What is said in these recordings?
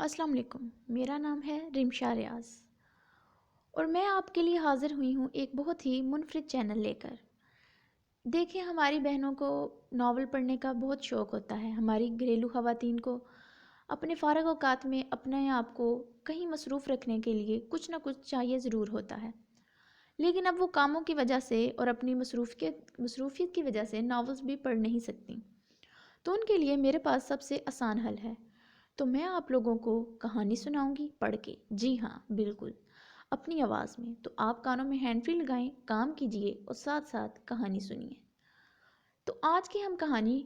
السلام علیکم، میرا نام ہے رمشا ریاض اور میں آپ کے لیے حاضر ہوئی ہوں ایک بہت ہی منفرد چینل لے کر۔ دیکھیں، ہماری بہنوں کو ناول پڑھنے کا بہت شوق ہوتا ہے۔ ہماری گھریلو خواتین کو اپنے فارغ اوقات میں اپنے آپ کو کہیں مصروف رکھنے کے لیے کچھ نہ کچھ چاہیے ضرور ہوتا ہے، لیکن اب وہ کاموں کی وجہ سے اور اپنی مصروفیت کی وجہ سے ناولز بھی پڑھ نہیں سکتی۔ تو ان کے لیے میرے پاس سب سے آسان حل ہے۔ تو میں آپ لوگوں کو کہانی سناؤں گی پڑھ کے، جی ہاں بالکل، اپنی آواز میں۔ تو آپ کانوں میں ہینڈ فری لگائیں، کام کیجئے اور ساتھ ساتھ کہانی سنیے۔ تو آج کی ہم کہانی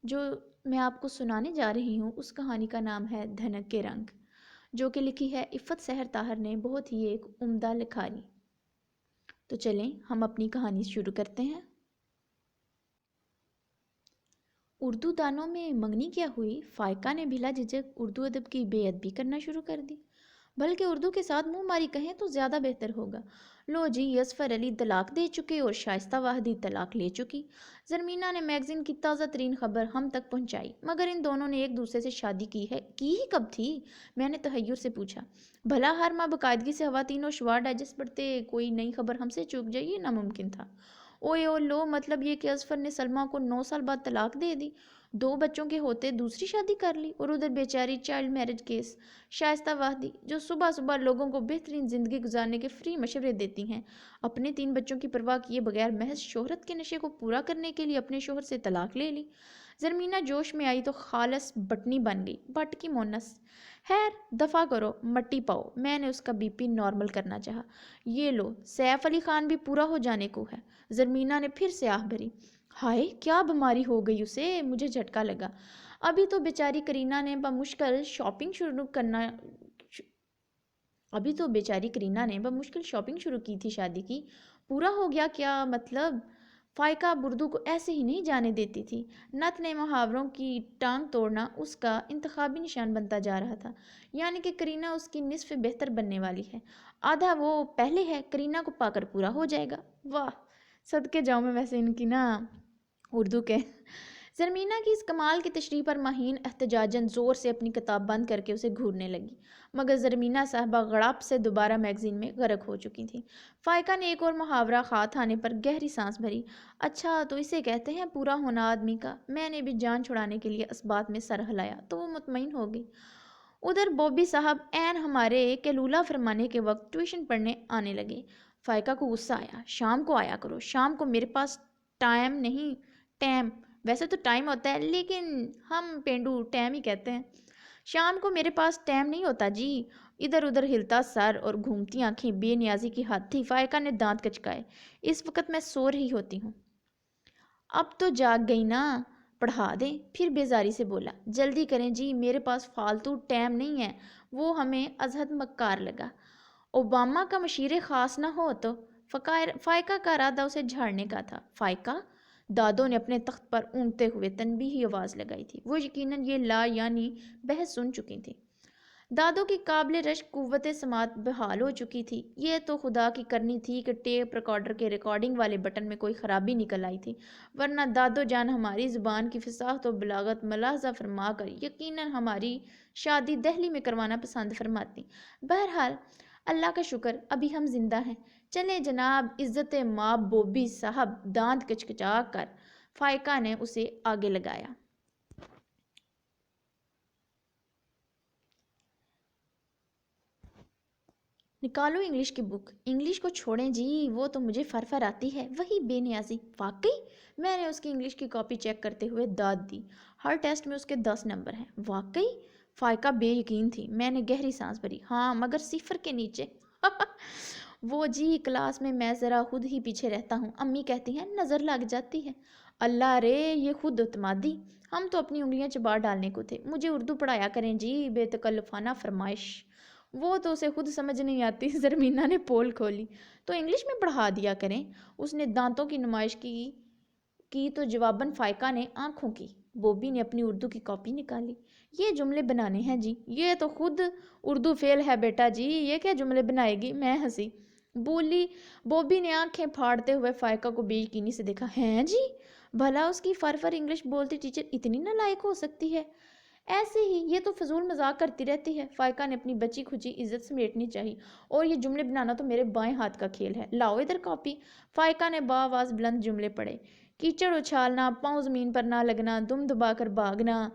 جو میں آپ کو سنانے جا رہی ہوں، اس کہانی کا نام ہے دھنک کے رنگ، جو کہ لکھی ہے عفت سحر طاہر نے، بہت ہی ایک عمدہ لکھاری۔ تو چلیں ہم اپنی کہانی شروع کرتے ہیں۔ اردو دانوں میں منگنی کیا ہوئی، فائقہ نے بلا جھجک اردو ادب کی بے ادبی کرنا شروع کر دی، بلکہ اردو کے ساتھ منہ ماری کہیں تو زیادہ بہتر ہوگا۔ لو جی، اظفر علی طلاق دے چکے اور شائستہ واحدی طلاق لے چکی۔ زرمینہ نے میگزین کی تازہ ترین خبر ہم تک پہنچائی۔ مگر ان دونوں نے ایک دوسرے سے شادی کی ہی کب تھی؟ میں نے تحیر سے پوچھا۔ بھلا ہر ماہ باقاعدگی سے خواتین اور شوار ڈائجسٹ پڑھتے، کوئی نئی خبر ہم سے چوک جائے، یہ ناممکن تھا۔ اوئے او لو، مطلب یہ کہ اظفر نے سلمیٰ کو 9 سال بعد طلاق دے دی، 2 بچوں کے ہوتے دوسری شادی کر لی، اور ادھر بیچاری چائلڈ میرج کیس شائستہ واحدی، جو صبح صبح لوگوں کو بہترین زندگی گزارنے کے فری مشورے دیتی ہیں، اپنے 3 بچوں کی پرواہ کیے بغیر محض شہرت کے نشے کو پورا کرنے کے لیے اپنے شوہر سے طلاق لے لی۔ زرمینہ جوش میں آئی تو خالص بٹنی بن گئی، بٹ کی مونس۔ خیر دفع کرو، مٹی پاؤ۔ میں نے اس کا بی پی نارمل کرنا چاہا۔ یہ لو، سیف علی خان بھی پورا ہو جانے کو ہے۔ زرمینہ نے پھر سے آہ بھری۔ ہائے، کیا بیماری ہو گئی اسے؟ مجھے جھٹکا لگا۔ ابھی تو بیچاری کرینہ نے بمشکل شاپنگ شروع کی تھی شادی کی، پورا ہو گیا کیا مطلب؟ فائقہ اردو کو ایسے ہی نہیں جانے دیتی تھی۔ نت نے محاوروں کی ٹانگ توڑنا اس کا انتخابی نشان بنتا جا رہا تھا، یعنی کہ کرینہ اس کی نصف بہتر بننے والی ہے۔ آدھا وہ پہلے ہے، کرینہ کو پا کر پورا ہو جائے گا۔ واہ، صدقے جاؤں میں ویسے ان کی اردو کے۔ زرمینہ کی اس کمال کی تشریح پر ماہین احتجاجاً زور سے اپنی کتاب بند کر کے اسے گھورنے لگی، مگر زرمینہ صاحبہ غڑپ سے دوبارہ میگزین میں غرق ہو چکی تھی۔ فائقہ نے ایک اور محاورہ ہاتھ آنے پر گہری سانس بھری۔ اچھا، تو اسے کہتے ہیں پورا ہونا آدمی کا؟ میں نے بھی جان چھڑانے کے لیے اس بات میں سر ہلایا تو وہ مطمئن ہو گئی۔ ادھر بوبی صاحب عین ہمارے قیلولہ فرمانے کے وقت ٹیوشن پڑھنے آنے لگے۔ فائقہ کو غصہ آیا۔ شام کو آیا کرو۔ شام کو میرے پاس ٹائم نہیں، ٹیم۔ ویسے تو ٹائم ہوتا ہے، لیکن ہم پینڈو ٹائم ہی کہتے ہیں۔ شام کو میرے پاس ٹائم نہیں ہوتا جی۔ ادھر ادھر ہلتا سر اور گھومتی آنکھیں بے نیازی کی حد تھی۔ فائقہ نے دانت کچکائے۔ اس وقت میں سو رہی ہوتی ہوں۔ اب تو جاگ گئی نا، پڑھا دیں۔ پھر بیزاری سے بولا، جلدی کریں جی، میرے پاس فالتو ٹائم نہیں ہے۔ وہ ہمیں ازحد مکار لگا۔ اوباما کا مشیر خاص نہ ہو تو؟ فائقہ کا ارادہ اسے جھاڑنے کا تھا۔ فائقہ؟ دادو نے اپنے تخت پر اونگتے ہوئے تنبیہی آواز لگائی تھی۔ وہ یقیناً یہ یعنی بحث سن چکی تھی۔ دادو کی قابل رشک قوت سماعت بحال ہو چکی تھی۔ یہ تو خدا کی کرنی تھی کہ ٹیپ ریکارڈر کے ریکارڈنگ والے بٹن میں کوئی خرابی نکل آئی تھی، ورنہ دادو جان ہماری زبان کی فصاحت و بلاغت ملاحظہ فرما کر یقیناً ہماری شادی دہلی میں کروانا پسند فرماتی۔ بہرحال اللہ کا شکر، ابھی ہم زندہ ہیں۔ چلیں جناب، عزت مآب بوبی صاحب۔ دانت کچکچا کر فائقہ نے اسے آگے لگایا۔ نکالو انگلش کی بک۔ انگلش کو چھوڑیں جی، وہ تو مجھے فر آتی ہے۔ وہی بے نیازی۔ واقعی؟ میں نے اس کی انگلش کی کاپی چیک کرتے ہوئے داد دی۔ ہر ٹیسٹ میں اس کے 10 نمبر ہیں۔ واقعی؟ فائقہ بے یقین تھی۔ میں نے گہری سانس بھری۔ ہاں، مگر 0 کے نیچے۔ وہ جی، کلاس میں ذرا خود ہی پیچھے رہتا ہوں، امی کہتی ہیں نظر لگ جاتی ہے۔ اللہ رے، یہ خود اعتمادی! ہم تو اپنی انگلیاں چبا ڈالنے کو تھے۔ مجھے اردو پڑھایا کریں جی، بے تکلفانہ فرمائش۔ وہ تو اسے خود سمجھ نہیں آتی۔ زرمینہ نے پول کھولی۔ تو انگلش میں پڑھا دیا کریں۔ اس نے دانتوں کی نمائش کی تو جواباً فائقہ نے آنکھوں کی۔ بوبی نے اپنی اردو کی کاپی نکالی۔ یہ جملے بنانے ہیں جی۔ یہ تو خود اردو فیل ہے بیٹا جی، یہ کیا جملے بنائے گی؟ میں ہنسی۔ بوبی نے آنکھیں پھاڑتے ہوئے فائقہ کو بے یقینی سے دیکھا۔ ہیں جی؟ بھلا اس کی فر انگلش بولتی ٹیچر اتنی نالائق ہو سکتی ہے؟ ایسے ہی یہ تو فضول مذاق کرتی رہتی ہے۔ فائقہ نے اپنی بچی کھچی عزت سمیٹنی چاہی۔ اور یہ جملے بنانا تو میرے بائیں ہاتھ کا کھیل ہے، لاؤ ادھر کاپی۔ فائقہ نے بآواز بلند جملے پڑھے: کیچڑ اچھالنا، پاؤں زمین پر نہ لگنا، دم دبا کر بھاگنا،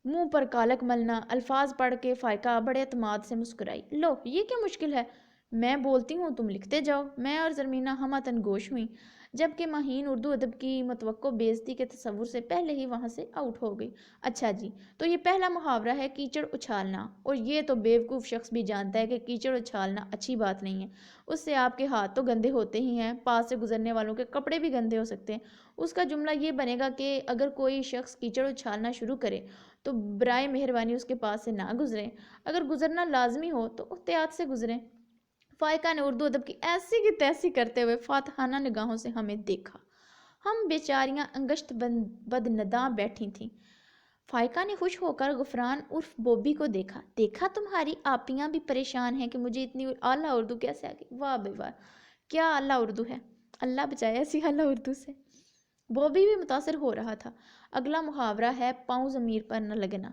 منہ پر کالک ملنا۔ الفاظ پڑھ کے فائقہ بڑے اعتماد سے مسکرائی۔ لو، یہ کیا مشکل ہے؟ میں بولتی ہوں، تم لکھتے جاؤ۔ میں اور زرمینہ ہمہ گوش ہوئیں، جبکہ مہین اردو ادب کی متوقع بےعزتی کے تصور سے پہلے ہی وہاں سے آؤٹ ہو گئی۔ اچھا جی، تو یہ پہلا محاورہ ہے کیچڑ اچھالنا، اور یہ تو بیوقوف شخص بھی جانتا ہے کہ کیچڑ اچھالنا اچھی بات نہیں ہے۔ اس سے آپ کے ہاتھ تو گندے ہوتے ہی ہیں، پاس سے گزرنے والوں کے کپڑے بھی گندے ہو سکتے ہیں۔ اس کا جملہ یہ بنے گا کہ اگر کوئی شخص کیچڑ اچھالنا شروع کرے تو برائے مہربانی اس کے پاس سے نہ گزریں، اگر گزرنا لازمی ہو تو احتیاط سے گزریں۔ فائقہ نے اردو ادب کی ایسی کی تیسی کرتے ہوئے فاتحانہ نگاہوں سے ہمیں دیکھا۔ ہم بیچاریاں انگشت بدنداں بیٹھی تھیں۔ فائقہ نے خوش ہو کر غفران عرف بوبی کو دیکھا۔ دیکھا تمہاری آپیاں بھی پریشان ہیں کہ مجھے اتنی اعلیٰ اردو کیسے آ گئی۔ واہ بے واہ، کیا اعلیٰ اردو ہے، اللہ بچائے ایسی اعلیٰ اردو سے۔ بوبی بھی متاثر ہو رہا تھا۔ اگلا محاورہ ہے پاؤں زمین پر نہ لگنا۔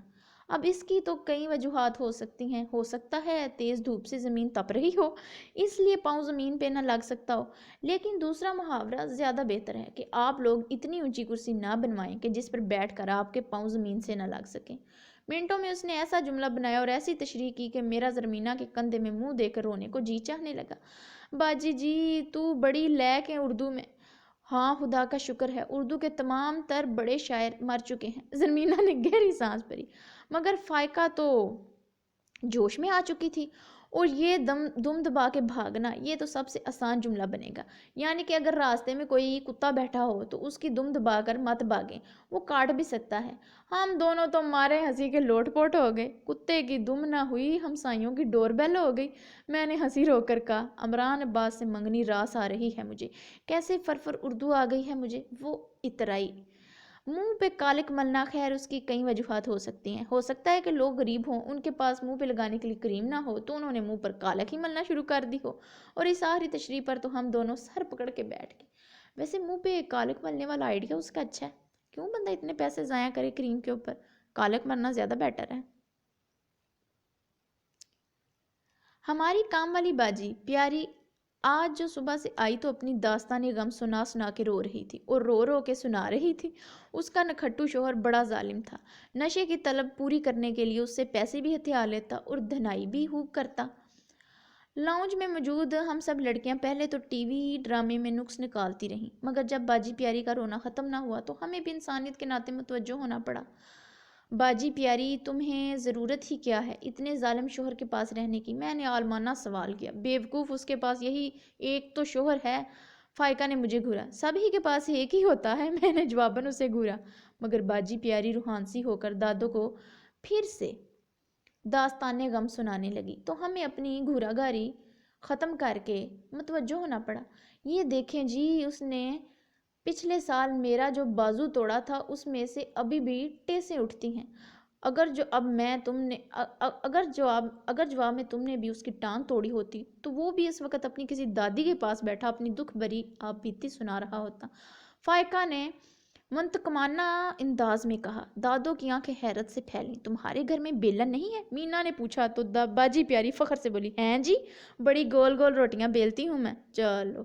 اب اس کی تو کئی وجوہات ہو سکتی ہیں۔ ہو سکتا ہے تیز دھوپ سے زمین تپ رہی ہو، اس لیے پاؤں زمین پہ نہ لگ سکتا ہو۔ لیکن دوسرا محاورہ زیادہ بہتر ہے کہ آپ لوگ اتنی اونچی کرسی نہ بنوائیں کہ جس پر بیٹھ کر آپ کے پاؤں زمین سے نہ لگ سکیں۔ منٹوں میں اس نے ایسا جملہ بنایا اور ایسی تشریح کی کہ میرا زرمینہ کے کندھے میں منہ دے کر رونے کو جی چاہنے لگا۔ باجی جی، تو بڑی لیک ہے اردو میں۔ ہاں، خدا کا شکر ہے، اردو کے تمام تر بڑے شاعر مر چکے ہیں۔ زرمینہ نے گہری سانس بھری، مگر فائقہ تو جوش میں آ چکی تھی۔ اور یہ دم دبا کے بھاگنا، یہ تو سب سے آسان جملہ بنے گا۔ یعنی کہ اگر راستے میں کوئی کتا بیٹھا ہو تو اس کی دم دبا کر مت بھاگیں، وہ کاٹ بھی سکتا ہے۔ ہم دونوں تو مارے ہنسی کے لوٹ پوٹ ہو گئے۔ کتے کی دم نہ ہوئی، ہمسائیوں کی ڈور بیل ہو گئی۔ میں نے ہنسی روک کر کہا، عمران عباس سے منگنی راس آ رہی ہے مجھے، کیسے فرفر اردو آ گئی ہے مجھے۔ وہ اترائی، منہ پہ کالک ملنا، خیر اس کی کئی وجوہات ہو سکتی ہیں۔ ہو سکتا ہے کہ لوگ غریب ہوں، ان کے پاس منہ پہ لگانے کے لیے کریم نہ ہو، تو انہوں نے منہ پر کالک ہی ملنا شروع کر دی ہو۔ اور اس آخری تشریح پر تو ہم دونوں سر پکڑ کے بیٹھ گئے۔ ویسے منہ پہ کالک ملنے والا آئیڈیا اس کا اچھا ہے، کیوں بندہ اتنے پیسے ضائع کرے کریم کے اوپر، کالک مرنا زیادہ بیٹر ہے۔ ہماری کام والی باجی پیاری آج جو صبح سے آئی تو اپنی داستانی غم سنا سنا کے رو رہی تھی، اور رو رو کے سنا رہی تھی۔ اس کا نکھٹو شوہر بڑا ظالم تھا، نشے کی طلب پوری کرنے کے لیے اس سے پیسے بھی ہتھیا لیتا اور دھنائی بھی خوب کرتا۔ لاؤنج میں موجود ہم سب لڑکیاں پہلے تو ٹی وی ڈرامے میں نقص نکالتی رہیں، مگر جب باجی پیاری کا رونا ختم نہ ہوا تو ہمیں بھی انسانیت کے ناطے متوجہ ہونا پڑا۔ باجی پیاری، تمہیں ضرورت ہی کیا ہے اتنے ظالم شوہر کے پاس رہنے کی؟ میں نے عالمانہ سوال کیا۔ بیوقوف، اس کے پاس یہی ایک تو شوہر ہے۔ فائقہ نے مجھے گھورا۔ سب ہی کے پاس ایک ہی ہوتا ہے، میں نے جواباً اسے گھورا۔ مگر باجی پیاری روحانسی ہو کر دادو کو پھر سے داستان غم سنانے لگی، تو ہمیں اپنی گھورا گاری ختم کر کے متوجہ ہونا پڑا۔ یہ دیکھیں جی، اس نے پچھلے سال میرا جو بازو توڑا تھا اس میں سے ابھی بھی ٹیسیں اٹھتی ہیں۔ اگر جواب میں تم نے بھی اس کی ٹانگ توڑی ہوتی تو وہ بھی اس وقت اپنی کسی دادی کے پاس بیٹھا اپنی دکھ بھری آپ بیتی سنا رہا ہوتا۔ فائقہ نے منتقمانہ انداز میں کہا۔ دادو کی آنکھیں حیرت سے پھیلیں۔ تمہارے گھر میں بیلن نہیں ہے؟ مینا نے پوچھا تو باجی پیاری فخر سے بولی، ہیں جی، بڑی گول گول روٹیاں بیلتی ہوں میں۔ چلو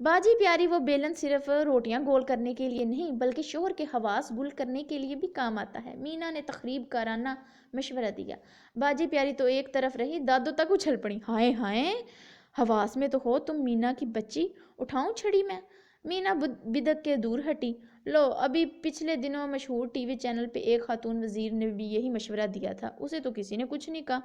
باجی پیاری، وہ بیلن صرف روٹیاں گول کرنے کے لیے نہیں بلکہ شوہر کے حواس گل کرنے کے لیے بھی کام آتا ہے، مینا نے تقریب کارانہ مشورہ دیا۔ باجی پیاری تو ایک طرف رہی، دادو تک اچھل پڑی۔ ہائے ہائے، حواس میں تو ہو تم مینا کی بچی، اٹھاؤں چھڑی میں؟ مینا بدک کے دور ہٹی۔ لو، ابھی پچھلے دنوں مشہور ٹی وی چینل پہ ایک خاتون وزیر نے بھی یہی مشورہ دیا تھا، اسے تو کسی نے کچھ نہیں کہا۔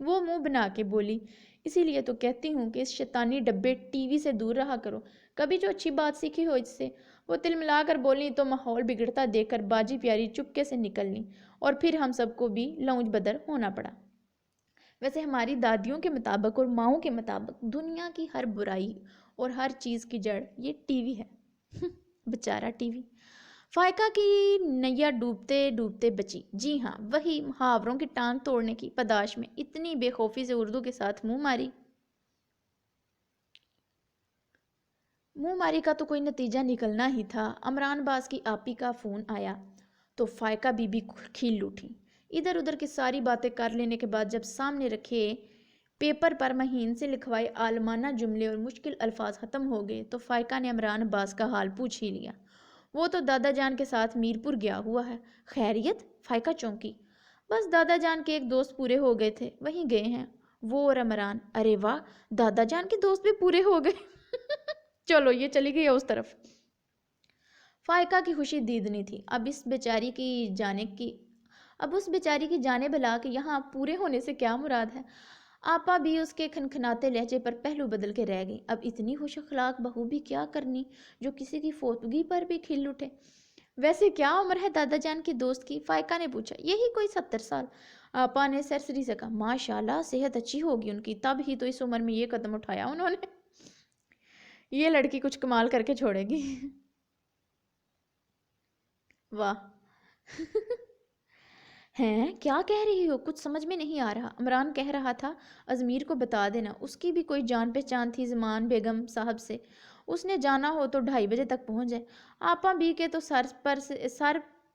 وہ منہ بنا کے بولی، اسی لیے تو کہتی ہوں کہ اس شیطانی ڈبے ٹی وی سے دور رہا کرو، کبھی جو اچھی بات سیکھی ہو اس سے۔ وہ تل ملا کر بولی تو ماحول بگڑتا دیکھ کر باجی پیاری چپکے سے نکل لی، اور پھر ہم سب کو بھی لاؤنج بدر ہونا پڑا۔ ویسے ہماری دادیوں کے مطابق اور ماؤں کے مطابق دنیا کی ہر برائی اور ہر چیز کی جڑ یہ ٹی وی ہے۔ بیچارہ ٹی وی۔ فائقہ کی نیا ڈوبتے ڈوبتے بچی۔ جی ہاں، وہی محاوروں کی ٹانگ توڑنے کی پاداش میں اتنی بے خوفی سے اردو کے ساتھ منہ ماری کا تو کوئی نتیجہ نکلنا ہی تھا۔ عمران باز کی آپی کا فون آیا تو فائقہ بی کھل اٹھی۔ ادھر ادھر کی ساری باتیں کر لینے کے بعد جب سامنے رکھے پیپر پر مہین سے لکھوائے عالمانہ جملے اور مشکل الفاظ ختم ہو گئے تو فائقہ نے عمران عباس کا حال پوچھ ہی لیا۔ وہ تو دادا جان کے ساتھ میرپور گیا ہوا ہے۔ خیریت؟ فائقہ چونکی۔ بس دادا جان کے ایک دوست پورے ہو گئے تھے، وہیں گئے ہیں وہ اور عمران۔ ارے واہ، دادا جان کے دوست بھی پورے ہو گئے۔ چلو یہ چلی گئی اس طرف۔ فائقہ کی خوشی دیدنی تھی۔ اب اس بیچاری کی جانے بلا کہ یہاں پورے ہونے سے کیا مراد ہے۔ آپا بھی اس کے کھنکھناتے لہجے پر پہلو بدل کے رہ گئی۔ اب اتنی خوش اخلاق بہو بھی کیا کرنی جو کسی کی فوتگی پر بھی کھل اٹھے۔ ویسے کیا عمر ہے دادا جان کی دوست کی؟ فائقہ نے پوچھا۔ یہی کوئی 70 سال۔ آپا نے سرسری سے کہا۔ ماشاءاللہ صحت اچھی ہوگی ان کی، تب ہی تو اس عمر میں یہ قدم اٹھایا انہوں نے۔ یہ لڑکی کچھ کمال کر کے چھوڑے گی۔ واہ۔ ہیں کیا کہہ رہی ہو؟ کچھ سمجھ میں نہیں آ رہا۔ عمران کہہ رہا تھا ازمیر کو بتا دینا، اس کی بھی کوئی جان پہچان تھی زمان بیگم صاحب سے، اس نے جانا ہو تو 2:30 بجے تک پہنچ جائے۔ آپا بھی کے تو سر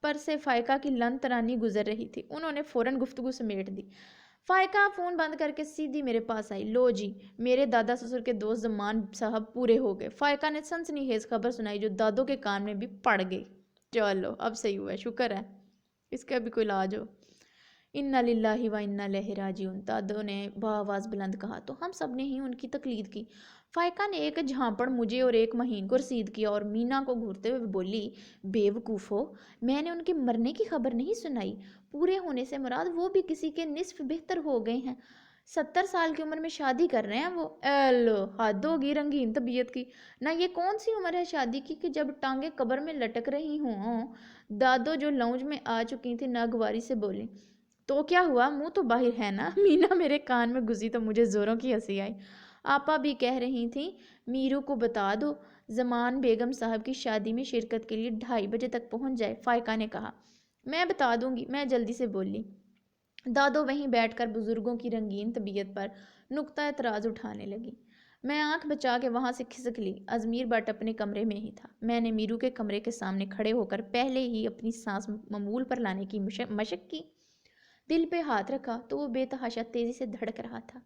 پر سے فائقہ کی لن ترانی گزر رہی تھی، انہوں نے فوراً گفتگو سمیٹ دی۔ فائقہ فون بند کر کے سیدھی میرے پاس آئی۔ لو جی، میرے دادا سسر کے دوست زمان صاحب پورے ہو گئے۔ فائقہ نے سنسنی خیز خبر سنائی جو دادوں کے کان میں بھی پڑ گئی۔ چلو اب صحیح ہوا ہے، شکر ہے اس کا بھی کوئی علاج ہو۔ انا للہ و انا الیہ راجعون، دادوں نے بآواز بلند کہا۔ تو ہم سب نے ہی ان کی تقلید کی۔ فائقہ نے ایک جھانپڑ مجھے اور ایک مہین کو رسید کیا اور مینا کو گھورتے ہوئے بولی، بے وقوفو، میں نے ان کے مرنے کی خبر نہیں سنائی۔ پورے ہونے سے مراد وہ بھی کسی کے نصف بہتر ہو گئے ہیں۔ 70 سال کی عمر میں شادی کر رہے ہیں وہ۔ ایلو حد ہوگی رنگین طبیعت کی۔ نہ یہ کون سی عمر ہے شادی کی کہ جب ٹانگیں قبر میں لٹک رہی ہوں۔ دادو جو لاؤنج میں آ چکی تھی ناگواری سے بولی۔ تو کیا ہوا، منہ تو باہر ہے نا؟ مینا میرے کان میں گھسی تو مجھے زوروں کی ہنسی آئی۔ آپا بھی کہہ رہی تھیں میرو کو بتا دو زمان بیگم صاحب کی شادی میں شرکت کے لیے 2:30 بجے تک پہنچ جائے۔ فائقہ نے کہا۔ میں بتا دوں گی، میں جلدی سے بولی۔ دادو وہیں بیٹھ کر بزرگوں کی رنگین طبیعت پر نقطہ اعتراض اٹھانے لگی۔ میں آنکھ بچا کے وہاں سے کھسک لی۔ ازمیر بٹ اپنے کمرے میں ہی تھا۔ میں نے میرو کے کمرے کے سامنے کھڑے ہو کر پہلے ہی اپنی سانس معمول پر لانے کی مشق کی۔ دل پہ ہاتھ رکھا تو وہ بے تحاشا تیزی سے دھڑک رہا تھا۔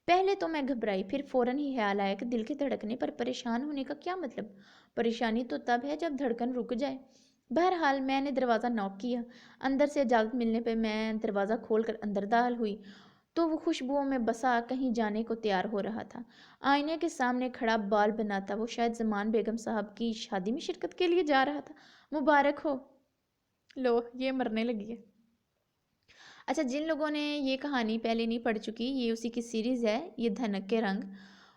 پہلے تو میں گھبرائی، پھر فوراً ہی خیال آیا کہ دل کے دھڑکنے پر پریشان ہونے کا کیا مطلب؟ پریشانی تو تب ہے جب دھڑکن رک جائے۔ بہرحال میں نے دروازہ نوک کیا۔ اندر سے اجازت ملنے پہ میں دروازہ کھول کر اندر داخل ہوئی تو وہ خوشبوؤں میں بسا کہیں جانے کو تیار ہو رہا تھا۔ آئینے کے سامنے کھڑا بال بناتا وہ شاید زمان بیگم صاحب کی شادی میں شرکت کے لیے جا رہا تھا۔ مبارک ہو۔ لو یہ مرنے لگی ہے۔ اچھا، جن لوگوں نے یہ کہانی پہلے نہیں پڑھ چکی، یہ اسی کی سیریز ہے، یہ دھنک کے رنگ۔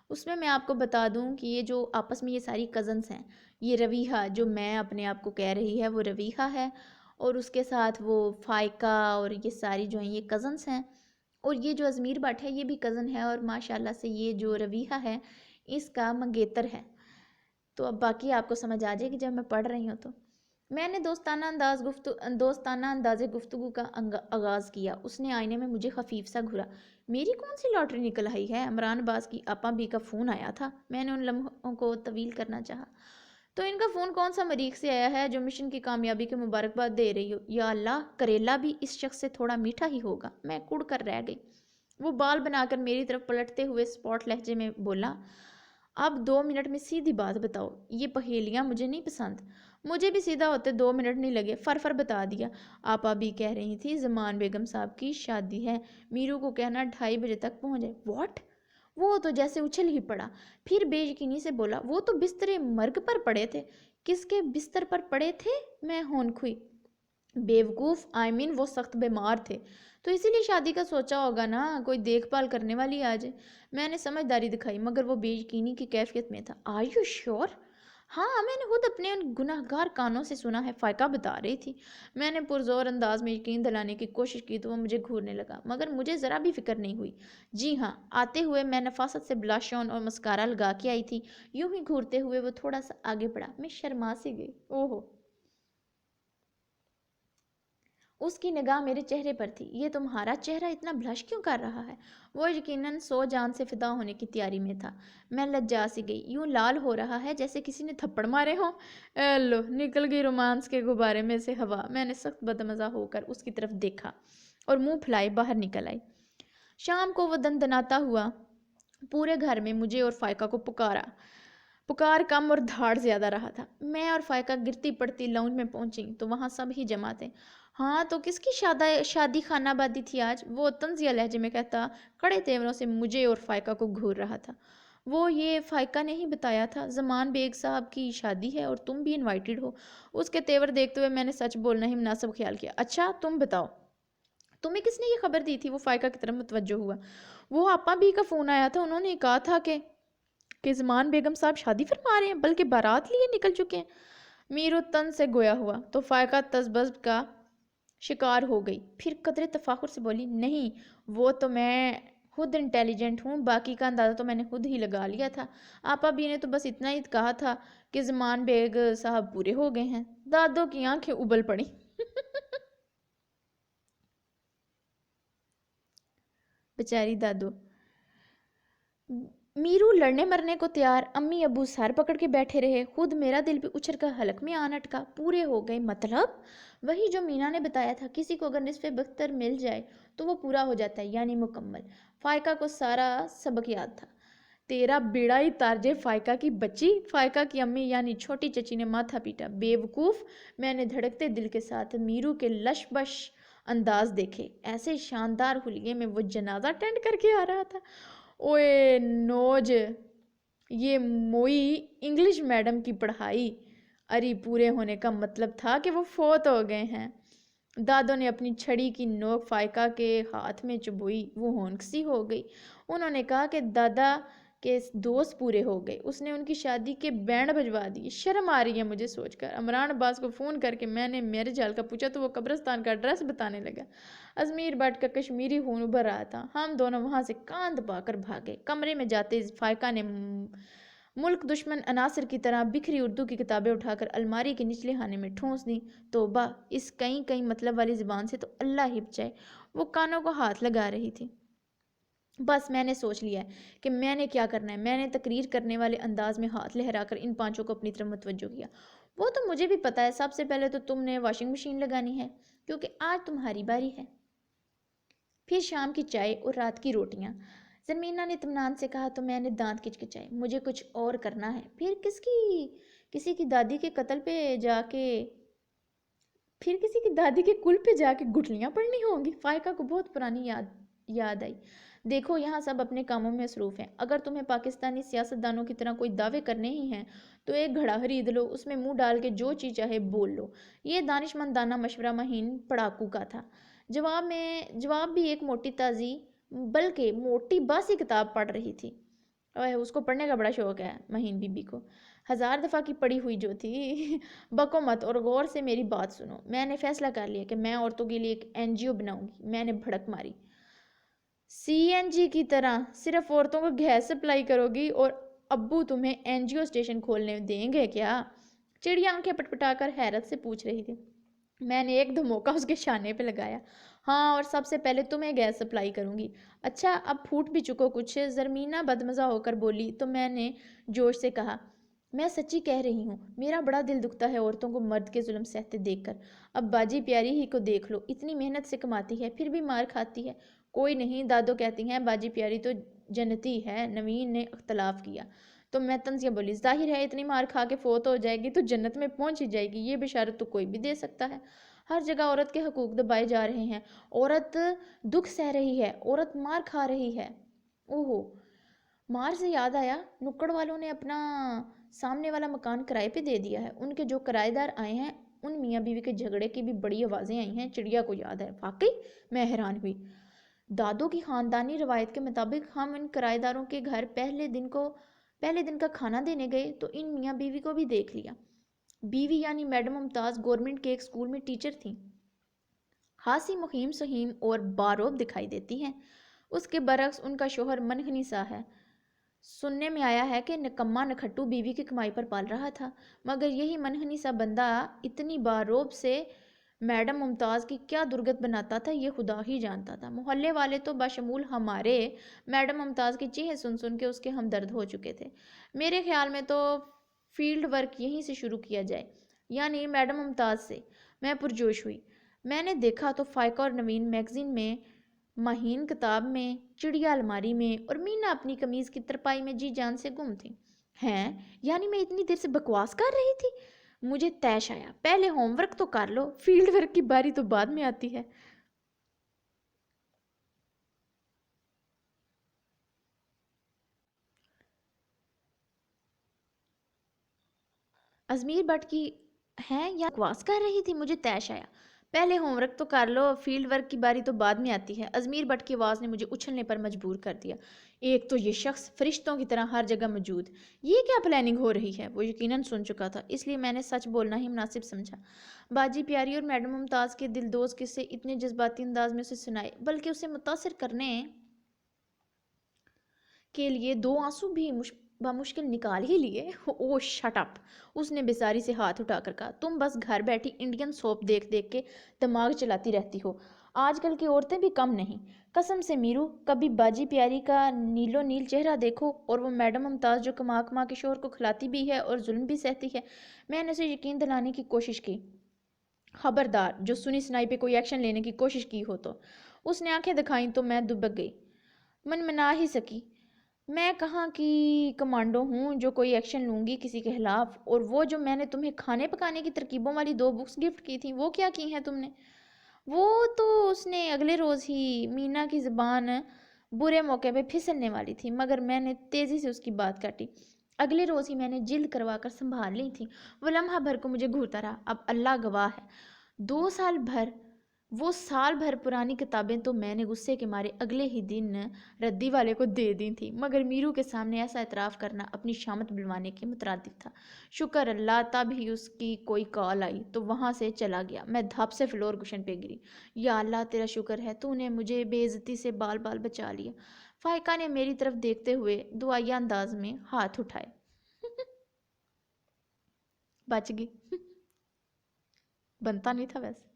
اس میں آپ کو بتا دوں کہ یہ جو آپس میں یہ ساری کزنس ہیں، یہ رویہ جو میں اپنے آپ کو کہہ رہی ہے وہ رویہ ہے، اور اس کے ساتھ وہ فائقہ اور یہ ساری جو ہیں یہ کزنس ہیں، اور یہ جو ازمیر بٹ ہے یہ بھی کزن ہے، اور ماشاءاللہ سے یہ جو رویہ ہے اس کا منگیتر ہے۔ تو اب باقی آپ کو سمجھ آ جائے گی جب میں پڑھ رہی ہوں۔ تو میں نے دوستانہ انداز گفتگو کا آغاز کیا۔ اس نے آئینے میں مجھے خفیف سا گھورا۔ میری کون سی لاٹری نکل آئی ہے؟ عمران عباس کی آپا بھی کا فون آیا تھا۔ میں نے ان لمحوں کو طویل کرنا چاہا۔ تو ان کا فون کون سا مریخ سے آیا ہے جو مشن کی کامیابی کی مبارکباد دے رہی ہو؟ یا اللہ، کریلا بھی اس شخص سے تھوڑا میٹھا ہی ہوگا۔ میں کڑ کر رہ گئی۔ وہ بال بنا کر میری طرف پلٹتے ہوئے اسپاٹ لہجے میں بولا، اب 2 منٹ میں سیدھی بات بتاؤ، یہ پہیلیاں مجھے نہیں پسند۔ مجھے بھی سیدھا ہوتے 2 منٹ نہیں لگے، فر بتا دیا۔ آپا بھی کہہ رہی تھی زمان بیگم صاحب کی شادی ہے، میرو کو کہنا 2:30 بجے تک پہنچ جائے۔ واٹ؟ وہ تو جیسے اچھل ہی پڑا، پھر بے یقینی سے بولا، وہ تو بستر مرگ پر پڑے تھے۔ کس کے بستر پر پڑے تھے؟ میں ہونک ہوئی۔ بیوقوف، وہ سخت بیمار تھے تو اسی لیے شادی کا سوچا ہوگا نا، کوئی دیکھ بھال کرنے والی آ جائے۔ میں نے سمجھداری دکھائی مگر وہ بے یقینی کی کیفیت میں تھا۔ Are you sure? ہاں، میں نے خود اپنے ان گناہگار کانوں سے سنا ہے، فائقہ بتا رہی تھی۔ میں نے پرزور انداز میں یقین دلانے کی کوشش کی تو وہ مجھے گھورنے لگا، مگر مجھے ذرا بھی فکر نہیں ہوئی۔ جی ہاں، آتے ہوئے میں نفاست سے بلاشون اور مسکارا لگا کے آئی تھی۔ یوں ہی گھورتے ہوئے وہ تھوڑا سا آگے بڑھا۔ میں شرما سی گئی۔ اوہو، اس کی نگاہ میرے چہرے پر تھی. یہ تمہارا چہرہ اتنا بلش کیوں کر رہا ہے؟ وہ یقیناً 100 جان سے فدا ہونے کی تیاری میں تھا. میں لجا سی گئی. یوں لال ہو رہا ہے جیسے کسی نے تھپڑ مارے ہوں. اے لو، نکل گئی رومانس کے غبارے میں سے ہوا. میں نے سخت بدمزہ ہو کر اس کی طرف دیکھا اور منہ پھلائے باہر نکل آئی. شام کو وہ دندناتا ہوا پورے گھر میں مجھے اور فائقہ کو پکار کم اور دھاڑ زیادہ رہا تھا. میں اور فائقہ گرتی پڑتی لاؤنج میں پہنچی تو وہاں سب ہی جمع تھے. ہاں تو کس کی شادی خانہ بادی تھی آج؟ وہ طنزیہ لہجے میں کہتا کڑے تیوروں سے مجھے اور فائقہ کو گھور رہا تھا. وہ یہ فائقہ نے ہی بتایا تھا. زمان بیگ صاحب کی شادی ہے اور تم بھی انوائٹڈ ہو. اس کے تیور دیکھتے ہوئے میں نے سچ بولنا ہی مناسب خیال کیا. اچھا تم بتاؤ، تمہیں کس نے یہ خبر دی تھی؟ وہ فائقہ کی طرف متوجہ ہوا. وہ آپا بھی کا فون آیا تھا. انہوں نے کہا تھا کہ زمان بیگم صاحب شادی فرما رہے ہیں، بلکہ بارات لیے نکل چکے ہیں. میرو تن سے گویا ہوا تو فائقہ تذبذب کا شکار ہو گئی. پھر قدرے تفاخر سے بولی، نہیں وہ تو میں خود انٹیلیجنٹ ہوں، باقی کا اندازہ تو میں نے خود ہی لگا لیا تھا. آپا بھی نے تو بس اتنا ہی کہا تھا کہ زمان بیگ صاحب پورے ہو گئے ہیں. دادوں کی آنکھیں ابل پڑی. بیچاری دادو. میرو لڑنے مرنے کو تیار. امی ابو سر پکڑ کے بیٹھے رہے. خود میرا دل بھی اچھل کر حلق میں آن اٹکا. پورے ہو گئے مطلب؟ وہی جو مینا نے بتایا تھا، کسی کو اگر نصف بختر مل جائے تو وہ پورا ہو جاتا ہے، یعنی مکمل. فائقہ کو سارا سبق یاد تھا. تیرا بیڑا ہی تارجے فائقہ کی بچی. فائقہ کی امی یعنی چھوٹی چچی نے ماتھا پیٹا. بے وقوف. میں نے دھڑکتے دل کے ساتھ میرو کے لش بش انداز دیکھے. ایسے شاندار حلیے میں وہ جنازہ ٹینڈ کر کے آ رہا تھا. اوئے نوج، یہ موئی انگلش میڈم کی پڑھائی اری پورے ہونے کا مطلب تھا کہ وہ فوت ہو گئے ہیں. دادوں نے اپنی چھڑی کی نوک فائقہ کے ہاتھ میں چبوئی. وہ ہونک سی ہو گئی. انہوں نے کہا کہ دادا کے دوست پورے ہو گئے. اس نے ان کی شادی کے بینڈ بجوا دی. شرم آ رہی ہے مجھے سوچ کر. عمران عباس کو فون کر کے میں نے میرج حال کا پوچھا تو وہ قبرستان کا ایڈریس بتانے لگا. ازمیر بٹ کا کشمیری خون ابھر رہا تھا. ہم دونوں وہاں سے کاند پا کر بھاگے. کمرے میں جاتے فائقہ نے ملک دشمن عناصر کی طرح بکھری اردو کی کتابیں اٹھا کر الماری کے نچلے خانے میں ٹھونس دیں. توبہ، اس کئی مطلب والی زبان سے تو اللہ ہی بچائے. وہ کانوں کو ہاتھ لگا رہی تھی. بس میں نے سوچ لیا ہے کہ میں نے کیا کرنا ہے. میں نے تقریر کرنے والے انداز میں ہاتھ لہرا کر ان پانچوں کو اپنی طرف متوجہ کیا. وہ تو مجھے بھی پتا ہے. سب سے پہلے تو تم نے واشنگ مشین لگانی ہے کیونکہ آج تمہاری باری ہے. پھر شام کی چائے اور رات کی روٹیاں. زرمینا نے اطمینان سے کہا تو میں نے دانت کچکچائے. مجھے کچھ اور کرنا ہے. پھر کسی کی دادی کے قتل پہ جا کے پھر کسی کی دادی کے کل پہ جا کے گٹھلیاں پڑنی ہوں گی. فائقہ کو بہت پرانی یاد آئی. دیکھو یہاں سب اپنے کاموں میں مصروف ہیں. اگر تمہیں پاکستانی سیاستدانوں کی طرح کوئی دعوے کرنے ہی ہیں تو ایک گھڑا خرید لو، اس میں منہ ڈال کے جو چیز چاہے بول لو. یہ دانشمندانہ مشورہ مہین پڑاکو کا تھا. جواب بھی ایک موٹی تازی بلکہ موٹی باسی کتاب پڑھ رہی تھی. اس کو پڑھنے کا بڑا شوق ہے مہین بی بی کو. 1000 دفعہ کی پڑھی ہوئی جو تھی. بکو مت اور غور سے میری بات سنو. میں نے فیصلہ کر لیا کہ میں عورتوں کے لیے ایک NGO بناؤں گی. میں نے بھڑک ماری. CNG کی طرح صرف عورتوں کو گیس سپلائی کرو گی اور ابو تمہیں NGO اسٹیشن کھولنے دیں گے کیا؟ چڑیا آنکھیں پٹپٹا کر حیرت سے پوچھ رہی تھی. میں نے ایک دھموکہ اس کے شانے پہ لگایا. ہاں، اور سب سے پہلے تمہیں گیس سپلائی کروں گی. اچھا اب پھوٹ بھی چکو کچھ. زرمینہ بدمزہ ہو کر بولی تو میں نے جوش سے کہا، میں سچی کہہ رہی ہوں. میرا بڑا دل دکھتا ہے عورتوں کو مرد کے ظلم سہتے دیکھ کر. اب باجی پیاری ہی کو دیکھ لو. اتنی محنت سے کماتی ہے پھر بھی مار کھاتی ہے. کوئی نہیں، دادو کہتی ہیں باجی پیاری تو جنتی ہے. نوین نے اختلاف کیا تو میں طنزیہ بولی، ظاہر ہے اتنی مار کھا کے فوت ہو جائے گی تو جنت میں پہنچ ہی جائے گی. یہ بشارت تو کوئی بھی دے سکتا ہے. ہر جگہ عورت کے حقوق دبائے جا رہے ہیں. عورت دکھ سہ رہی ہے. عورت مار کھا رہی ہے. اوہو، مار سے یاد آیا، نکڑ والوں نے اپنا سامنے والا مکان کرائے پہ دے دیا ہے. ان کے جو کرائے دار آئے ہیں ان میاں بیوی کے جھگڑے کی بھی بڑی آوازیں آئی ہیں. چڑیا کو یاد ہے. واقعی؟ میں حیران ہوئی. دادوں کی خاندانی روایت کے مطابق ہم ان کرائے داروں کے گھر پہلے دن کا کھانا دینے گئے تو ان میاں بیوی کو بھی دیکھ لیا. بیوی یعنی میڈم ممتاز گورنمنٹ کے ایک اسکول میں ٹیچر تھیں. خاصی مقیم سہیم اور باروب دکھائی دیتی ہیں. اس کے برعکس ان کا شوہر منحنی سا ہے. سننے میں آیا ہے کہ نکما نکھٹو بیوی کی کمائی پر پال رہا تھا، مگر یہی منحنی سا بندہ اتنی باروب سے میڈم ممتاز کی کیا درگت بناتا تھا یہ خدا ہی جانتا تھا۔ محلے والے تو بشمول ہمارے میڈم ممتاز کی چیخیں سن سن کے اس کے ہمدرد ہو چکے تھے۔ میرے خیال میں تو فیلڈ ورک یہیں سے شروع کیا جائے، یعنی میڈم ممتاز سے۔ میں پرجوش ہوئی۔ میں نے دیکھا تو فائقہ اور نوین میگزین میں، مہین کتاب میں، چڑیا الماری میں، اور مینا اپنی قمیض کی ترپائی میں جی جان سے گم تھی۔ ہیں، یعنی میں اتنی دیر سے بکواس کر رہی تھی؟ مجھے طیش آیا، پہلے ہوم ورک تو کر لو، فیلڈ ورک کی باری تو بعد میں آتی ہے۔ ازمیر بٹ کی ہیں یا بکواس کر رہی تھی؟ مجھے طیش آیا، پہلے ہوم ورک تو کر لو، فیلڈ ورک کی باری تو بعد میں آتی ہے۔ ازمیر بٹ کی آواز نے مجھے اچھلنے پر مجبور کر دیا۔ ایک تو یہ شخص فرشتوں کی طرح ہر جگہ موجود، یہ کیا پلاننگ ہو رہی ہے؟ وہ یقیناً سن چکا تھا، اس لیے میں نے سچ بولنا ہی مناسب سمجھا۔ باجی پیاری اور میڈم ممتاز کے دلدوز قصے اتنے جذباتی انداز میں اسے سنائے، بلکہ اسے متاثر کرنے کے لیے دو آنسو بھی بمشکل نکال ہی لیے۔ او شٹ اپ! اس نے بیزاری سے ہاتھ اٹھا کر کہا، تم بس گھر بیٹھی انڈین سوپ دیکھ دیکھ کے دماغ چلاتی رہتی ہو۔ آج کل کی عورتیں بھی کم نہیں۔ قسم سے میرو، کبھی باجی پیاری کا نیلو نیل چہرہ دیکھو، اور وہ میڈم ممتاز جو کما کما کے شوہر کو کھلاتی بھی ہے اور ظلم بھی سہتی ہے۔ میں نے اسے یقین دلانے کی کوشش کی، خبردار جو سنی سنائی پہ کوئی ایکشن لینے کی کوشش کی ہو تو۔ اس نے آنکھیں دکھائیں تو میں دبک گئی، منا ہی سکی۔ میں کہاں کی کمانڈو ہوں جو کوئی ایکشن لوں گی کسی کے خلاف؟ اور وہ جو میں نے تمہیں کھانے پکانے کی ترکیبوں والی 2 بکس گفٹ کی تھیں، وہ کیا کی ہیں تم نے؟ وہ تو اس نے اگلے روز ہی۔ مینا کی زبان برے موقع پہ پھسلنے والی تھی، مگر میں نے تیزی سے اس کی بات کاٹی۔ اگلے روز ہی میں نے جلد کروا کر سنبھال لی تھی۔ وہ لمحہ بھر کو مجھے گھورتا رہا۔ اب اللہ گواہ ہے، 2 سال بھر، وہ سال بھر پرانی کتابیں تو میں نے غصے کے مارے اگلے ہی دن ردی والے کو دے دی تھی، مگر میرو کے سامنے ایسا اعتراف کرنا اپنی شامت بلوانے کے مترادف تھا۔ شکر اللہ، تب ہی اس کی کوئی کال آئی تو وہاں سے چلا گیا۔ میں دھپ سے فلور کشن پہ گری۔ یا اللہ تیرا شکر ہے، تو نے مجھے بے عزتی سے بال بال بچا لیا۔ فائقہ نے میری طرف دیکھتے ہوئے دعائیہ انداز میں ہاتھ اٹھائے۔ بچ گئی، بنتا نہیں تھا ویسے۔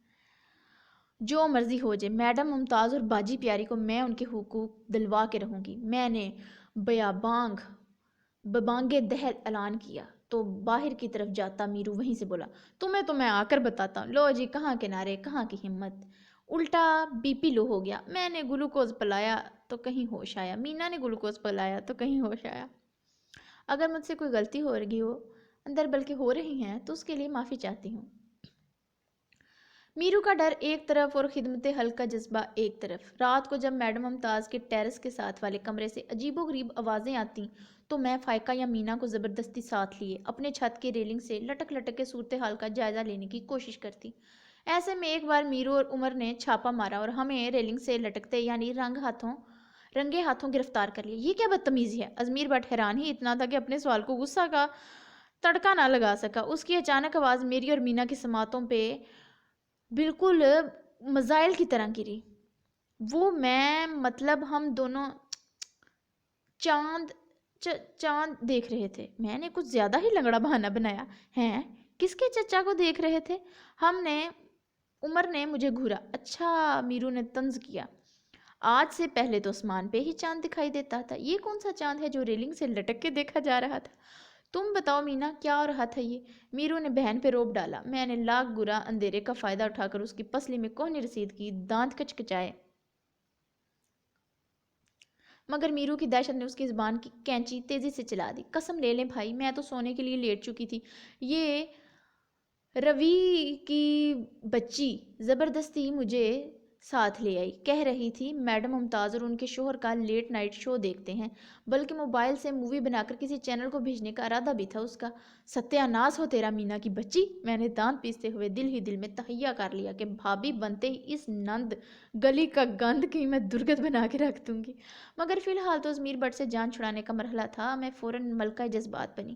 جو مرضی ہو جائے، میڈم ممتاز اور باجی پیاری کو میں ان کے حقوق دلوا کے رہوں گی۔ میں نے ببانگ دہل اعلان کیا تو باہر کی طرف جاتا میرو وہیں سے بولا، تمہیں تو میں آ کر بتاتا ہوں۔ لو جی، کہاں کنارے، کہاں کی ہمت! الٹا بی پی لو ہو گیا۔ میں نے گلوکوز پلایا تو کہیں ہوش آیا، مینا نے گلوکوز پلایا تو کہیں ہوش آیا۔ اگر مجھ سے کوئی غلطی ہو رہی ہو اندر، بلکہ ہو رہی ہیں، تو اس کے لیے معافی چاہتی ہوں۔ میرو کا ڈر ایک طرف اور خدمت حلق کا جذبہ ایک طرف۔ رات کو جب میڈم ممتاز کے ٹیرس کے ساتھ والے کمرے سے عجیب و غریب آوازیں آتیں تو میں فائقہ یا مینا کو زبردستی ساتھ لیے اپنے چھت کے ریلنگ سے لٹک لٹک کے صورتحال کا جائزہ لینے کی کوشش کرتی۔ ایسے میں ایک بار میرو اور عمر نے چھاپا مارا اور ہمیں ریلنگ سے لٹکتے یعنی رنگے ہاتھوں گرفتار کر لیا۔ یہ کیا بدتمیزی ہے؟ ازمیر بٹ حیران ہی اتنا تھا کہ اپنے سوال کو غصہ کا تڑکا نہ لگا سکا۔ اس کی اچانک آواز میری اور مینا کی سماعتوں پہ بالکل مزائل کی طرح گری۔ وہ میں مطلب ہم دونوں چاند دیکھ رہے تھے۔ میں نے کچھ زیادہ ہی لنگڑا بہانہ بنایا۔ ہیں، کس کے چچا کو دیکھ رہے تھے؟ عمر نے مجھے گھورا۔ اچھا، میرو نے طنز کیا، آج سے پہلے تو آسمان پہ ہی چاند دکھائی دیتا تھا، یہ کون سا چاند ہے جو ریلنگ سے لٹک کے دیکھا جا رہا تھا؟ تم بتاؤ مینا، کیا ہو رہا تھا یہ؟ میرو نے بہن پہ روب ڈالا۔ میں نے لاکھ گرا اندھیرے کا فائدہ اٹھا کر اس کی پسلی میں کوہنی رسید کی، دانت کچکچائے، مگر میرو کی دہشت نے اس کی زبان کی کینچی تیزی سے چلا دی۔ قسم لے لیں بھائی، میں تو سونے کے لیے لیٹ چکی تھی۔ یہ روی کی بچی زبردستی مجھے ساتھ لے آئی، کہہ رہی تھی میڈم ممتاز اور ان کے شوہر کا لیٹ نائٹ شو دیکھتے ہیں، بلکہ موبائل سے مووی بنا کر کسی چینل کو بھیجنے کا ارادہ بھی تھا اس کا۔ ستیہ ناس ہو تیرا مینا کی بچی! میں نے دانت پیستے ہوئے دل ہی دل میں تہیہ کر لیا کہ بھابھی بنتے ہی اس نند گلی کا گند کی میں درگت بنا کے رکھ دوں گی، مگر فی الحال تو ازمیر بٹ سے جان چھڑانے کا مرحلہ تھا۔ میں فوراً ملکہ جذبات بنی۔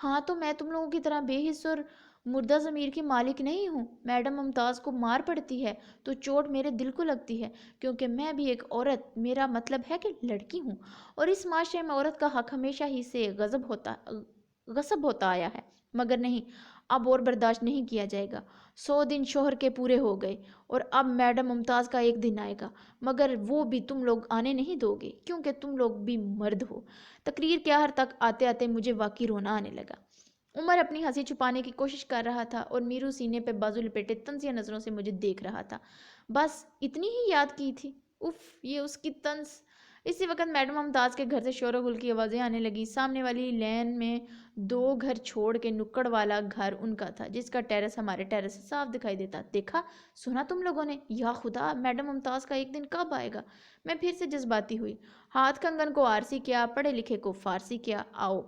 ہاں، تو میں تم لوگوں کی طرح بے حس اور مردہ ضمیر کی مالک نہیں ہوں۔ میڈم ممتاز کو مار پڑتی ہے تو چوٹ میرے دل کو لگتی ہے، کیونکہ میں بھی ایک عورت، میرا مطلب ہے کہ لڑکی ہوں، اور اس معاشرے میں عورت کا حق ہمیشہ ہی سے غصب ہوتا آیا ہے، مگر نہیں، اب اور برداشت نہیں کیا جائے گا۔ 100 دن شوہر کے پورے ہو گئے اور اب میڈم ممتاز کا ایک دن آئے گا، مگر وہ بھی تم لوگ آنے نہیں دو گے کیونکہ تم لوگ بھی مرد ہو۔ تقریر کے آخر تک آتے آتے مجھے واقعی رونا آنے لگا۔ عمر اپنی ہنسی چھپانے کی کوشش کر رہا تھا اور میرو سینے پہ بازو لپیٹے طنزیہ نظروں سے مجھے دیکھ رہا تھا۔ بس اتنی ہی یاد کی تھی؟ اف، یہ اس کی طنز۔ اسی وقت میڈم ممتاز کے گھر سے شور و غل کی آوازیں آنے لگی۔ سامنے والی لین میں 2 گھر چھوڑ کے نکڑ والا گھر ان کا تھا، جس کا ٹیرس ہمارے ٹیرس سے صاف دکھائی دیتا۔ دیکھا، سنا تم لوگوں نے؟ یا خدا، میڈم ممتاز کا ایک دن کب آئے گا؟ میں پھر سے جذباتی ہوئی۔ ہاتھ کنگن کو آرسی کیا، پڑھے لکھے کو فارسی کیا۔ آؤ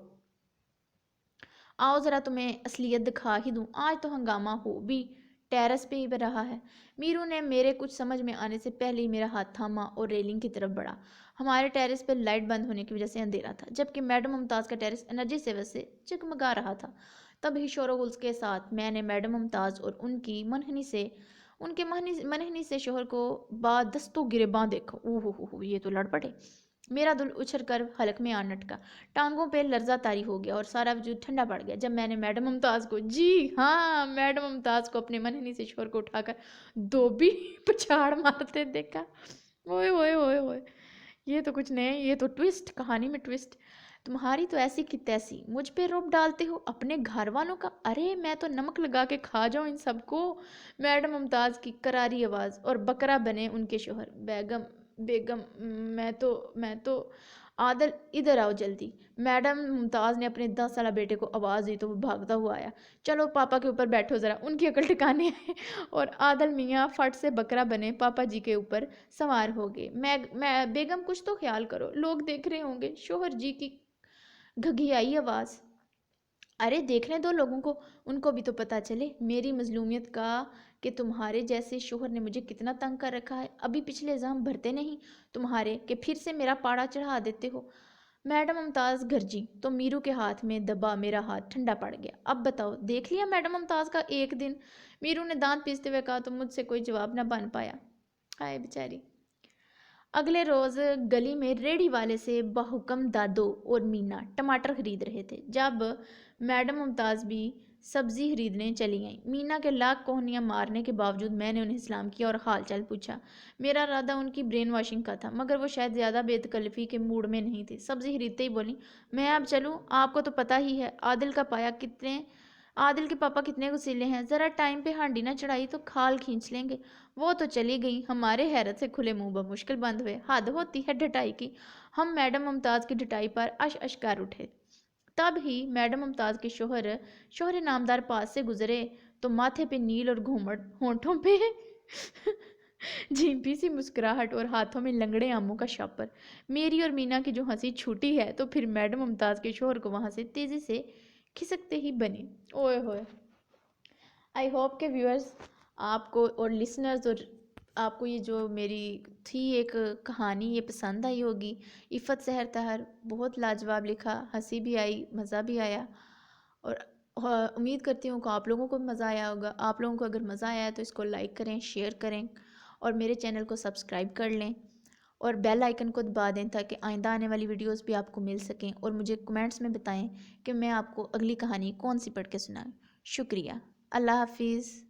آؤ ذرا تمہیں اصلیت دکھا ہی دوں۔ آج تو ہنگامہ ہو بھی ٹیرس پہ ہی رہا ہے۔ میرو نے میرے کچھ سمجھ میں آنے سے پہلے ہی میرا ہاتھ تھاما اور ریلنگ کی طرف بڑھا۔ ہمارے ٹیرس پہ لائٹ بند ہونے کی وجہ سے اندھیرا تھا، جبکہ میڈم ممتاز کا ٹیرس انرجی سیور سے چکمگا رہا تھا۔ تب ہی شور و غل کے ساتھ میں نے میڈم ممتاز اور ان کے منحنی سے شوہر کو دستوں گریباں دیکھا۔ اوہ، یہ تو لڑ پڑے۔ میرا دل اچھل کر حلق میں آن لٹکا، ٹانگوں پہ لرزہ طاری ہو گیا اور سارا وجود ٹھنڈا پڑ گیا جب میں نے میڈم ممتاز کو، جی ہاں، میڈم ممتاز کو اپنے منحنی سے شوہر کو اٹھا کر دھوبی پچھاڑ مارتے دیکھا۔ اوئے ہوئے ہوئے ہوئے، یہ تو کچھ نہیں، یہ تو ٹویسٹ، کہانی میں ٹویسٹ۔ تمہاری تو ایسی کی تیسی، مجھ پہ روب ڈالتے ہو اپنے گھر والوں کا۔ ارے میں تو نمک لگا کے کھا جاؤں ان سب کو۔ میڈم ممتاز کی کراری آواز اور بکرا بنے ان کے شوہر، بیگم، میں تو عادل ادھر آؤ جلدی۔ میڈم ممتاز نے اپنے 10 سالہ بیٹے کو آواز دی تو وہ بھاگتا ہوا آیا۔ چلو پاپا کے اوپر بیٹھو ذرا، ان کی عقل ٹھکانے آئے۔ اور عادل میاں فٹ سے بکرا بنے پاپا جی کے اوپر سوار ہو گئے۔ میں بیگم کچھ تو خیال کرو، لوگ دیکھ رہے ہوں گے۔ شوہر جی کی گھگھیائی آواز۔ ارے دیکھنے دو لوگوں کو، ان کو بھی تو پتہ چلے میری مظلومیت کا، کہ تمہارے جیسے شوہر نے مجھے کتنا تنگ کر رکھا ہے۔ ابھی پچھلے الزام بھرتے نہیں تمہارے کہ پھر سے میرا پاڑا چڑھا دیتے ہو۔ میڈم ممتاز گرجی تو میرو کے ہاتھ میں دبا میرا ہاتھ ٹھنڈا پڑ گیا۔ اب بتاؤ، دیکھ لیا میڈم ممتاز کا ایک دن؟ میرو نے دانت پیستے ہوئے کہا تو مجھ سے کوئی جواب نہ بن پایا۔ ہائے بیچاری۔ اگلے روز گلی میں ریڑھی والے سے بحکم دادو اور مینا ٹماٹر خرید رہے تھے جب میڈم ممتاز بھی سبزی خریدنے چلی گئیں۔ مینا کے لاکھ کوہنیاں مارنے کے باوجود میں نے انہیں سلام کیا اور حال چال پوچھا۔ میرا ارادہ ان کی برین واشنگ کا تھا، مگر وہ شاید زیادہ بے تکلفی کے موڈ میں نہیں تھے۔ سبزی خریدتے ہی بولیں، میں اب چلوں؟ آپ کو تو پتہ ہی ہے عادل کے پاپا کتنے غصیلے ہیں، ذرا ٹائم پہ ہانڈی نہ چڑھائی تو کھال کھینچ لیں گے۔ وہ تو چلی گئیں۔ ہمارے حیرت سے کھلے منہ بمشکل بند ہوئے۔ حد ہوتی ہے ڈھٹائی کی۔ ہم میڈم ممتاز کی ڈھٹائی پر اش کر اٹھے۔ تب ہی میڈم ممتاز کے شوہر نامدار پاس سے گزرے تو ماتھے پہ نیل اور گھونگھٹ، ہونٹوں پہ جھیمپی سی مسکراہٹ اور ہاتھوں میں لنگڑے آموں کا شاپر۔ میری اور مینا کی جو ہنسی چھوٹی ہے تو پھر میڈم ممتاز کے شوہر کو وہاں سے تیزی سے کھسکتے ہی بنی۔ اوئے ہوئے۔ آئی ہوپ کہ ویورز آپ کو اور لسنرز اور آپ کو یہ جو میری تھی ایک کہانی یہ پسند آئی ہوگی۔ عفت سحر طاہر بہت لاجواب لکھا، ہنسی بھی آئی، مزہ بھی آیا، اور امید کرتی ہوں کہ آپ لوگوں کو بھی مزہ آیا ہوگا۔ آپ لوگوں کو اگر مزہ آیا ہے تو اس کو لائک کریں، شیئر کریں اور میرے چینل کو سبسکرائب کر لیں اور بیل آئیکن کو دبا دیں تاکہ آئندہ آنے والی ویڈیوز بھی آپ کو مل سکیں، اور مجھے کمنٹس میں بتائیں کہ میں آپ کو اگلی کہانی کون سی پڑھ کے سناؤں۔ شکریہ۔ اللہ حافظ۔